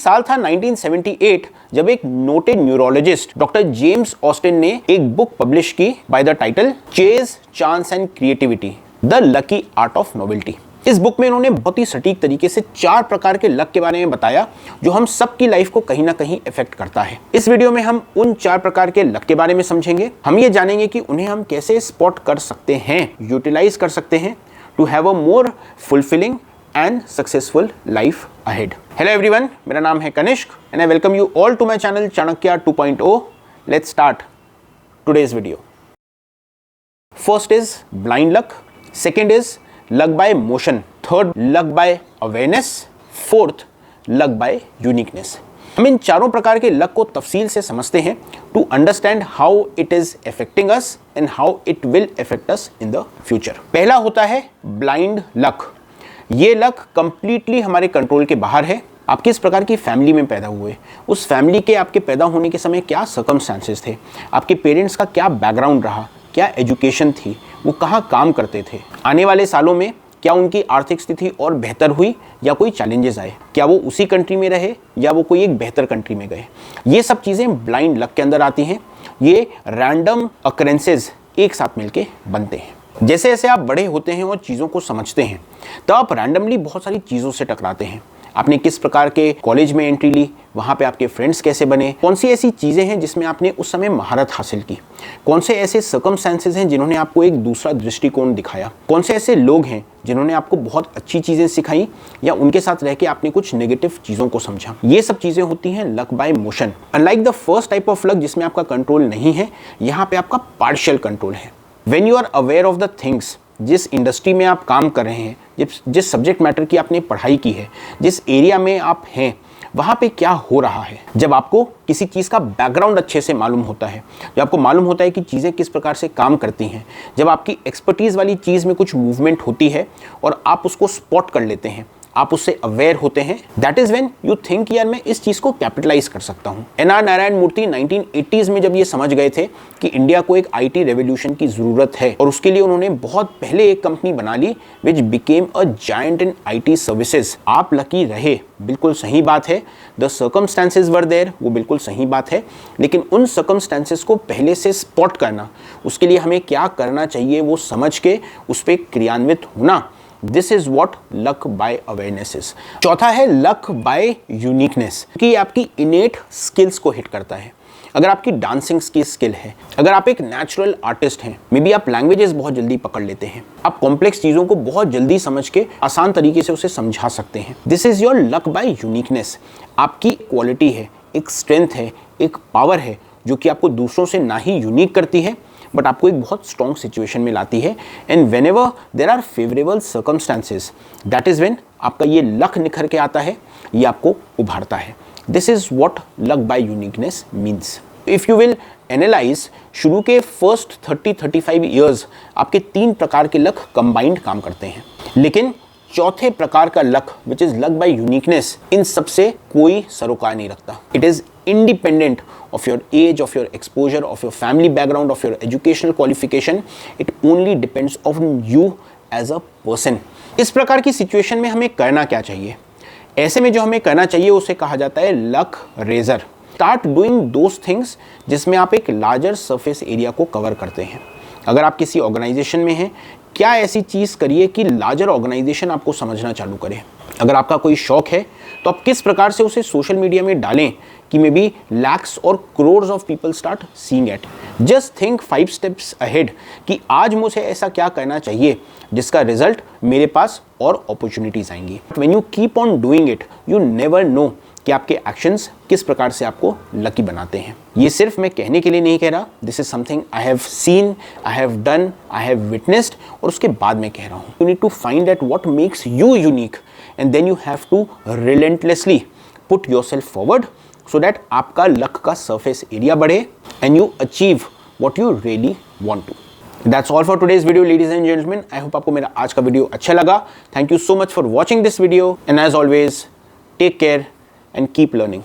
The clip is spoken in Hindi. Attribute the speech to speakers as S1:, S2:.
S1: साल था 1978 जब एक noted neurologist doctor James Austin ने एक बुक पब्लिश की by the title chase chance and creativity the lucky art of novelty. इस बुक में इन्होंने बहुत ही सटीक तरीके से 4 प्रकार के लक के बारे में बताया जो हम सबकी लाइफ को कहीं ना कहीं इफेक्ट करता है। इस वीडियो में हम उन 4 प्रकार के लक के बारे में समझेंगे। हम ये जानेंगे कि उन्हें हम कैसे स्पॉट कर सकते हैं, यूटिलाइज कर सकते हैं to have a more fulfilling and successful life ahead. Hello everyone, मेरा नाम है Kanishka and I welcome you all to my channel Chanakya 2.0। Let's start today's video. First is blind luck, second is luck by motion, third luck by awareness, fourth luck by uniqueness. हम इन चारों प्रकार के लक को तफसील से समझते हैं to understand how it is affecting us and how it will affect us in the future. पहला होता है ब्लाइंड लक। ये लक कंप्लीटली हमारे कंट्रोल के बाहर है। आप किस प्रकार की फैमिली में पैदा हुए, उस फैमिली के आपके पैदा होने के समय क्या सर्कमस्टांसेस थे, आपके पेरेंट्स का क्या बैकग्राउंड रहा, क्या एजुकेशन थी, वो कहाँ काम करते थे, आने वाले सालों में क्या उनकी आर्थिक स्थिति और बेहतर हुई या कोई चैलेंजेस आए, क्या वो उसी कंट्री में रहे या वो कोई एक बेहतर कंट्री में गए। ये सब चीज़ें ब्लाइंड लक के अंदर आती हैं। ये रैंडम अकरेंसेस एक साथ मिलके बनते हैं। जैसे जैसे आप बड़े होते हैं और चीज़ों को समझते हैं तो आप रैंडमली बहुत सारी चीज़ों से टकराते हैं। आपने किस प्रकार के कॉलेज में एंट्री ली, वहाँ पे आपके फ्रेंड्स कैसे बने, कौन सी ऐसी चीज़ें हैं जिसमें आपने उस समय महारत हासिल की, कौन से ऐसे सर्कमस्टेंसेस हैं जिन्होंने आपको एक दूसरा दृष्टिकोण दिखाया, कौन से ऐसे लोग हैं जिन्होंने आपको बहुत अच्छी चीज़ें सिखाई या उनके साथ रह के आपने कुछ नेगेटिव चीज़ों को समझा। ये सब चीज़ें होती हैं luck by motion. Unlike the first type of luck जिसमें आपका कंट्रोल नहीं है, यहाँ पे आपका पार्शियल कंट्रोल है। When you are aware of the things, जिस इंडस्ट्री में आप काम कर रहे हैं, जिस सब्जेक्ट मैटर की आपने पढ़ाई की है, जिस एरिया में आप हैं, वहाँ पे क्या हो रहा है, जब आपको किसी चीज़ का बैकग्राउंड अच्छे से मालूम होता है, जब आपको मालूम होता है कि चीज़ें किस प्रकार से काम करती हैं, जब आपकी एक्सपर्टीज़ वाली चीज़ में कुछ मूवमेंट होती है और आप उसको स्पॉट कर लेते हैं, आप उससे अवेयर होते हैं, that is when you think यार मैं इस चीज़ को कैपिटलाइज कर सकता हूँ। एन.आर. नारायण मूर्ति 1980s में जब ये समझ गए थे कि इंडिया को एक आईटी रेवोल्यूशन की ज़रूरत है और उसके लिए उन्होंने बहुत पहले एक कंपनी बना ली which became a giant in IT services. आप लकी रहे, बिल्कुल सही बात है। द सर्कमस्टांसेस वर देयर, वो बिल्कुल सही बात है। लेकिन उन सर्कमस्टांसेस को पहले से स्पॉट करना, उसके लिए हमें क्या करना चाहिए वो समझ के उस पर क्रियान्वित होना, this is what luck by awareness is. चौथा है लक बाय यूनिकनेस, कि आपकी इनेट स्किल्स को हिट करता है। अगर आपकी डांसिंग की स्किल है, अगर आप एक नेचुरल आर्टिस्ट हैं, मे बी आप लैंग्वेजेस बहुत जल्दी पकड़ लेते हैं, आप कॉम्प्लेक्स चीज़ों को बहुत जल्दी समझ के आसान तरीके से उसे समझा सकते हैं, this is your luck by uniqueness. आपकी क्वालिटी है, एक स्ट्रेंथ है, एक पावर है जो कि आपको दूसरों से ना ही यूनिक करती है बट आपको एक बहुत स्ट्रॉन्ग सिचुएशन में लाती है। And whenever there are favourable circumstances, that is when आपका ये लक निखर के आता है, ये आपको उभारता है। This is what luck by uniqueness means. If you will analyse, शुरू के फर्स्ट 30-35 ईयर्स आपके 3 प्रकार के लक कंबाइंड काम करते हैं, लेकिन चौथे प्रकार का luck which is luck by uniqueness, इन सबसे कोई सरोकार नहीं रखता। It is independent of your age, of your exposure, of your family background, of your educational qualification. It only depends on you as a person. इस प्रकार की सिचुएशन में हमें करना क्या चाहिए? ऐसे में जो हमें करना चाहिए उसे कहा जाता है luck razor. Start doing those things जिसमें आप एक लार्जर सरफेस एरिया को कवर करते हैं। अगर आप किसी ऑर्गेनाइजेशन में हैं, क्या ऐसी चीज़ करिए कि लार्जर ऑर्गेनाइजेशन आपको समझना चालू करे। अगर आपका कोई शौक है तो आप किस प्रकार से उसे सोशल मीडिया में डालें कि मे बी लैक्स और crores of people start seeing it. Just think 5 steps ahead कि आज मुझे ऐसा क्या करना चाहिए जिसका रिजल्ट मेरे पास और अपॉर्चुनिटीज आएंगी। When you keep on doing it, you never know कि आपके एक्शंस किस प्रकार से आपको लकी बनाते हैं। ये सिर्फ मैं कहने के लिए नहीं कह रहा, this is something I have seen, I have done, I have witnessed, और उसके बाद मैं कह रहा हूँ you need to find that what makes you unique and then you have to relentlessly put yourself forward so that आपका लक का सरफेस एरिया बढ़े and you achieve what you really want to. That's all for today's video ladies and gentleman. I hope आपको मेरा आज का वीडियो अच्छा लगा। Thank you so much for watching this video and as always take care and keep learning.